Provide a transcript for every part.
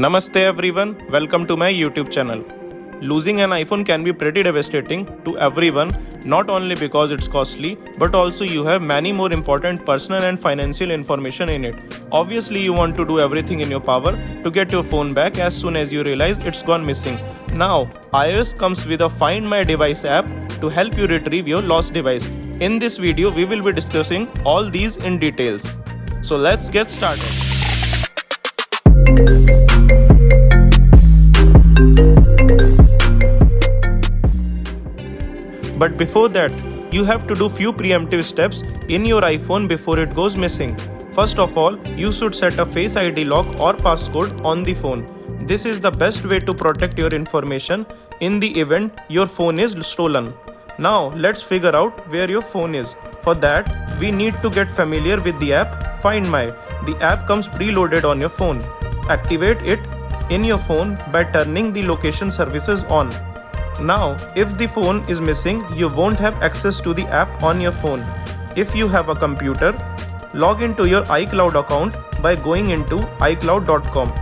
Namaste everyone, welcome to my YouTube channel. Losing an iPhone can be pretty devastating to everyone, not only because it's costly, but also you have many more important personal and financial information in it. Obviously, you want to do everything in your power to get your phone back as soon as you realize it's gone missing. Now, iOS comes with a Find My Device app to help you retrieve your lost device. In this video, we will be discussing all these in details. So let's get started. But before that, you have to do few preemptive steps in your iPhone before it goes missing. First of all, you should set a Face ID lock or passcode on the phone. This is the best way to protect your information in the event your phone is stolen. Now, let's figure out where your phone is. For that, we need to get familiar with the app Find My. The app comes preloaded on your phone. Activate it in your phone by turning the location services on. Now, if the phone is missing, you won't have access to the app on your phone. If you have a computer, log into your iCloud account by going into iCloud.com.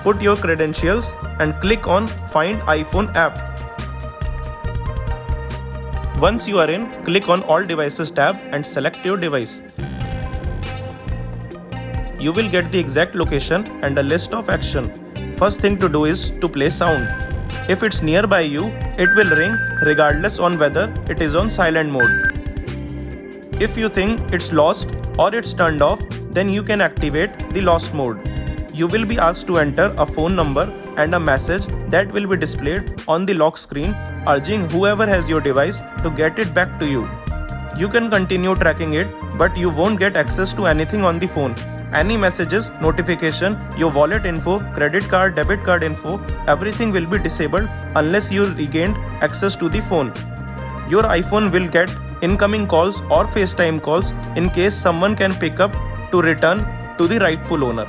Put your credentials and click on Find iPhone app. Once you are in, click on All Devices tab and select your device. You will get the exact location and a list of action. First thing to do is to play sound. If it's nearby you, it will ring regardless on whether it is on silent mode. If you think it's lost or it's turned off, then you can activate the lost mode. You will be asked to enter a phone number and a message that will be displayed on the lock screen, urging whoever has your device to get it back to you. You can continue tracking it, but you won't get access to anything on the phone. Any messages, notification, your wallet info, credit card, debit card info, everything will be disabled unless you regained access to the phone. Your iPhone will get incoming calls or FaceTime calls in case someone can pick up to return to the rightful owner.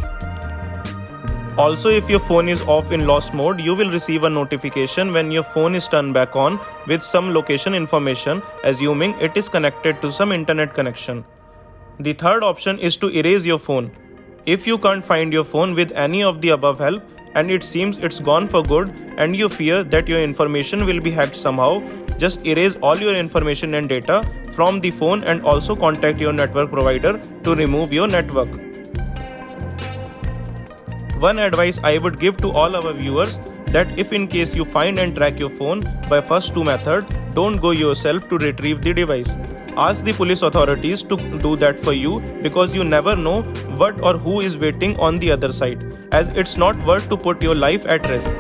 Also, if your phone is off in lost mode, you will receive a notification when your phone is turned back on with some location information, assuming it is connected to some internet connection. The third option is to erase your phone. If you can't find your phone with any of the above help and it seems it's gone for good and you fear that your information will be hacked somehow, just erase all your information and data from the phone and also contact your network provider to remove your network. One advice I would give to all our viewers that if in case you find and track your phone by first two methods, don't go yourself to retrieve the device. Ask the police authorities to do that for you because you never know what or who is waiting on the other side, as it's not worth to put your life at risk.